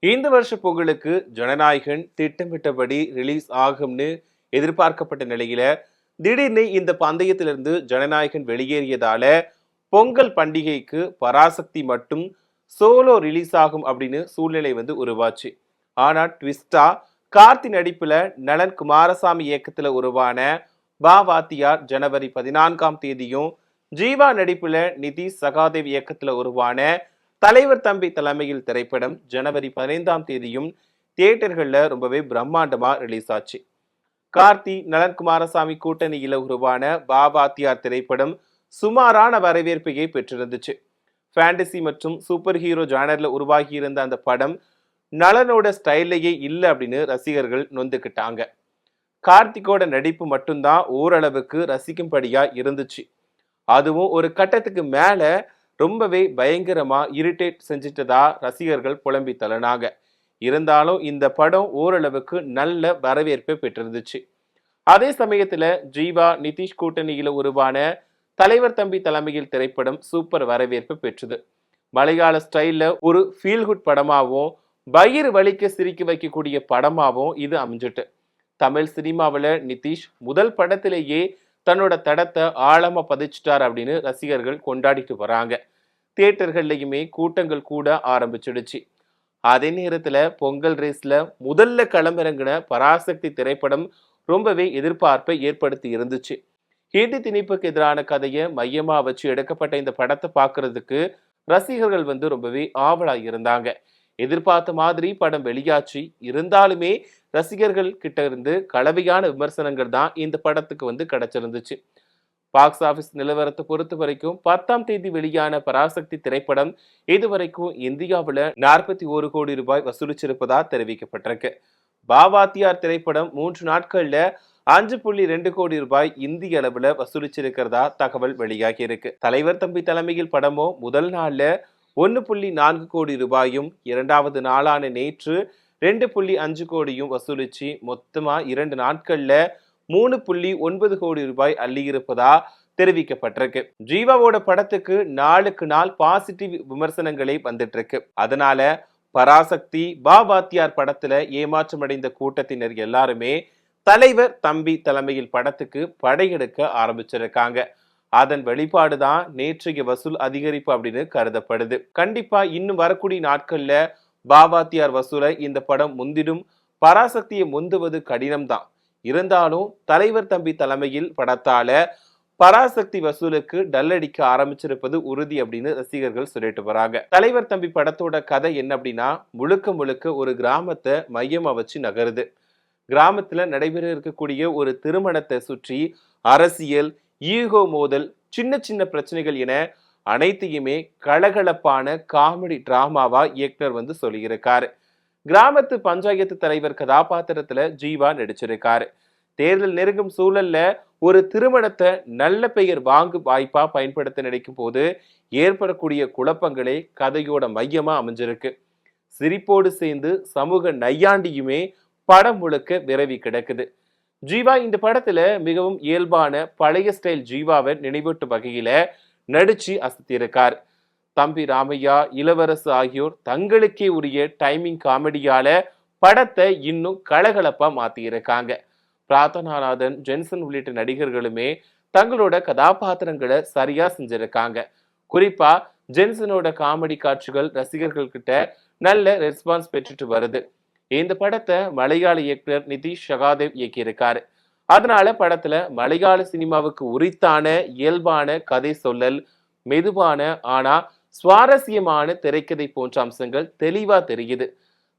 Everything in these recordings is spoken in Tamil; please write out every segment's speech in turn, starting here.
இந்த வருஷ பொங்கலுக்கு ஜனநாயகன் திட்டமிட்டபடி ரிலீஸ் ஆகும்னு எதிர்பார்க்கப்பட்ட நிலையில திடீர்னு இந்த பந்தயத்திலிருந்து ஜனநாயகன் வெளியேறியதால பொங்கல் பண்டிகைக்கு பராசக்தி மட்டும் சோலோ ரிலீஸ் ஆகும் அப்படின்னு சூழ்நிலை உருவாச்சு. ஆனா ட்விஸ்டா கார்த்தி நடிப்புல நலன் குமாரசாமி இயக்கத்துல உருவான பா வாத்தியார் ஜனவரி 14ஆம் தேதியும், ஜீவா நடிப்புல நிதிஷ் சகாதேவ் இயக்கத்துல உருவான தலைவர் தம்பி தலைமையில் திரைப்படம் ஜனவரி 15ஆம் தேதியும் தியேட்டர்கள்ல ரொம்பவே பிரம்மாண்டமா ரிலீஸ் ஆச்சு. கார்த்தி நலன் குமாரசாமி கூட்டணியில உருவான பாபாத்தியார் திரைப்படம் சுமாரான வரவேற்பையை பெற்றிருந்துச்சு. ஃபேண்டசி மற்றும் சூப்பர் ஹீரோ ஜானர்ல உருவாகி இருந்த அந்த படம் நலனோட ஸ்டைல்லையே இல்லை அப்படின்னு ரசிகர்கள் நொந்துக்கிட்டாங்க. கார்த்திகோட நடிப்பு மட்டும்தான் ஓரளவுக்கு ரசிக்கும்படியா இருந்துச்சு. அதுவும் ஒரு கட்டத்துக்கு மேல ரொம்பவே பயங்கரமா இரிட்டேட் செஞ்சிட்டதா ரசிகர்கள் புலம்பி தள்ளினாங்க. இருந்தாலும் இந்த படம் ஓரளவுக்கு நல்ல வரவேற்பை பெற்றிருந்துச்சு. அதே சமயத்துல ஜீவா நிதிஷ் கூட்டணியில உருவான தலைவர் தம்பி தலைமையில் திரைப்படம் சூப்பர் வரவேற்பு பெற்றது. மலையாள ஸ்டைல்ல ஒரு ஃபீல் குட் படமாவும் வயிறு வலிக்க சிரிக்க வைக்கக்கூடிய படமாவும் இது அமைஞ்சிட்டு. தமிழ் சினிமாவில் நிதிஷ் முதல் படத்திலேயே தன்னோட தடத்தை ஆழமா பதிச்சிட்டார் அப்படின்னு ரசிகர்கள் கொண்டாடிட்டு வராங்க. தியேட்டர்கள்லயுமே கூட்டங்கள் கூட ஆரம்பிச்சிடுச்சு. அதே நேரத்துல பொங்கல் ரேஸ்ல முதல்ல களமிறங்கின பராசக்தி திரைப்படம் ரொம்பவே எதிர்பார்ப்பை ஏற்படுத்தி இருந்துச்சு. ஹிந்தி திணிப்புக்கு எதிரான கதையை மையமா வச்சு எடுக்கப்பட்ட இந்த படத்தை பார்க்கறதுக்கு ரசிகர்கள் ரொம்பவே ஆவலா இருந்தாங்க. எதிர்பார்த்த மாதிரி படம் வெளியாச்சு. இருந்தாலுமே ரசிகர்கள் கிட்ட இருந்து கலவையான விமர்சனங்கள் தான் இந்த படத்துக்கு கிடைச்சிருந்துச்சு. பாக்ஸ் ஆபீஸ் நிலவரத்தை பொறுத்த வரைக்கும் 10ஆம் தேதி வெளியான பராசக்தி திரைப்படம் இதுவரைக்கும் இந்தியாவில் 41 கோடி ரூபாய் வசூலிச்சிருப்பதா தெரிவிக்கப்பட்டிருக்கு. பாவாத்தியார் திரைப்படம் 3 நாட்கள்ல 5.2 கோடி ரூபாய் இந்திய அளவுல வசூலிச்சிருக்கிறதா தகவல் வெளியாகி இருக்கு. தலைவர் தம்பி தலைமையில் படமோ முதல் நாள்ல 1.4 கோடி ரூபாயும், இரண்டாவது நாளான நேற்று 2.5 கோடியும் வசூலிச்சு மொத்தமா 2 நாட்கள்ல 3.9 கோடி ரூபாய் அள்ளியிருப்பதா தெரிவிக்கப்பட்டிருக்கு. ஜீவாவோட படத்துக்கு நாளுக்கு நாள் பாசிட்டிவ் விமர்சனங்களே வந்துட்டு இருக்கு. அதனால பராசக்தி பாபாத்தியார் படத்துல ஏமாற்றம் அடைந்த கூட்டத்தினர் எல்லாருமே தலைவர் தம்பி தலைமையில் படத்துக்கு படையெடுக்க ஆரம்பிச்சிருக்காங்க. அதன் வெளிப்பாடுதான் நேற்றைய வசூல் அதிகரிப்பு அப்படின்னு கருதப்படுது. கண்டிப்பா இன்னும் வரக்கூடிய நாட்கள்ல பாபாத்தியார் வசூலை இந்த படம் முந்திடும். பராசக்தியை முந்துவது கடினம்தான். இருந்தாலும் தலைவர் தம்பி தலைமையில் படத்தால பராசக்தி வசூலுக்கு டல்லடிக்க ஆரம்பிச்சிருப்பது உறுதி அப்படின்னு ரசிகர்கள் சொல்லிட்டு வராங்க. தலைவர் தம்பி படத்தோட கதை என்ன அப்படின்னா, முழுக்க முழுக்க ஒரு கிராமத்தை மையமா வச்சு நகருது. கிராமத்துல நடைபெற இருக்கக்கூடிய ஒரு திருமணத்தை சுற்றி அரசியல், ஈகோ மோதல், சின்ன சின்ன பிரச்சனைகள் என அனைத்தையுமே கலகலப்பான காமெடி டிராமாவா இயக்குனர் சொல்லியிருக்காரு. கிராமத்து பஞ்சாயத்து தலைவர் கதாபாத்திரத்துல ஜீவா நடிச்சிருக்காரு. தேர்தல் நெருங்கும் சூழல்ல ஒரு திருமணத்தை நல்ல பெயர் வாங்கும் வாய்ப்பா பயன்படுத்த நினைக்கும் போது ஏற்படக்கூடிய குழப்பங்களே கதையோட மையமா அமைஞ்சிருக்கு. சிரிப்போடு சேர்ந்து சமூக நையாண்டியுமே படம் முழுக்க விரவி கிடக்குது. ஜீவா இந்த படத்துல மிகவும் இயல்பான பழைய ஸ்டைல் ஜீவாவை நினைவூட்டும் வகையில நடிச்சு அசத்தியிருக்கார். தம்பி ராமையா, இளவரசு ஆகியோர் தங்களுக்கே உரிய டைமிங் காமெடியால படத்தை இன்னும் கலகலப்பா மாத்தி இருக்காங்க. பிரார்த்தனாநாதன், ஜென்சன் உள்ளிட்ட நடிகர்களுமே தங்களோட கதாபாத்திரங்களை சரியா செஞ்சிருக்காங்க. குறிப்பா ஜென்சனோட காமெடி காட்சிகள் ரசிகர்கள் கிட்ட நல்ல ரெஸ்பான்ஸ் பெற்றுட்டு வருது. இந்த படத்தை மலையாள இயக்குனர் நிதிஷ் சகாதேவ் இயக்கியிருக்காரு. அதனால படத்துல மலையாள சினிமாவுக்கு உரித்தான இயல்பான கதை சொல்லல், மெதுவான ஆனா சுவாரஸ்யமான திரைக்கதை போன்ற அம்சங்கள் தெளிவா தெரியுது.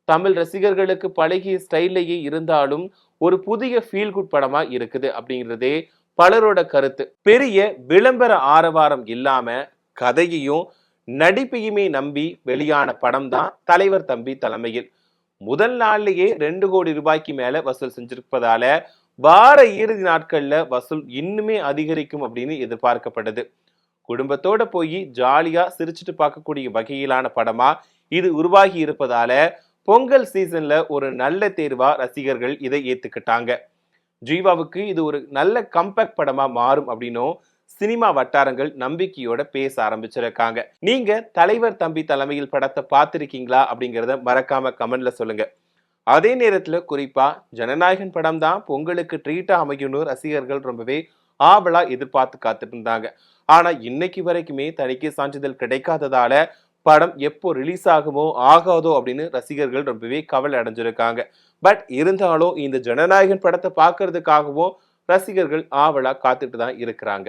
தமிழ் ரசிகர்களுக்கு பழகிய ஸ்டைல்லையே இருந்தாலும் ஒரு புதிய ஃபீல் குட் படமா இருக்குது அப்படிங்கிறதே பலரோட கருத்து. பெரிய விளம்பர ஆரவாரம் இல்லாம கதையையும் நடிப்பையுமே நம்பி வெளியான படம் தான் தலைவர் தம்பி தலைமையில். முதல் நாள்லயே 2 கோடி ரூபாய்க்கு மேல வசூல் செஞ்சிருப்பதால வார இறுதி நாட்கள்ல வசூல் இன்னுமே அதிகரிக்கும் அப்படின்னு எதிர்பார்க்கப்படுது. குடும்பத்தோட போய் ஜாலியா சிரிச்சுட்டு பார்க்கக்கூடிய வகையிலான படமா இது உருவாகி இருப்பதால பொங்கல் சீசன்ல ஒரு நல்ல தேர்வா ரசிகர்கள் இதை ஏத்துக்கிட்டாங்க. ஜீவாவுக்கு இது ஒரு நல்ல கம்பேக்ட் படமா மாறும் அப்படின்னும் சினிமா வட்டாரங்கள் நம்பிக்கையோட பேச ஆரம்பிச்சிருக்காங்க. நீங்க தலைவர் தம்பி தலைமையில் படத்தை பார்த்திருக்கீங்களா அப்படிங்கறத மறக்காம கமெண்ட்ல சொல்லுங்க. அதே நேரத்துல குறிப்பா ஜனநாயகன் படம் தான் பொங்கலுக்கு ட்ரீட்டா அமையும்னு ரசிகர்கள் ரொம்பவே ஆவலா எதிர்பார்த்து காத்துட்டு இருந்தாங்க. ஆனா இன்னைக்கு வரைக்குமே தணிக்கை சான்றிதழ் கிடைக்காததால படம் எப்போ ரிலீஸ் ஆகுமோ ஆகாதோ அப்படின்னு ரசிகர்கள் ரொம்பவே கவலை அடைஞ்சிருக்காங்க. பட் இருந்தாலும் இந்த ஜனநாயகன் படத்தை பார்க்கறதுக்காகவும் ரசிகர்கள் ஆவலா காத்துட்டு தான் இருக்கிறாங்க.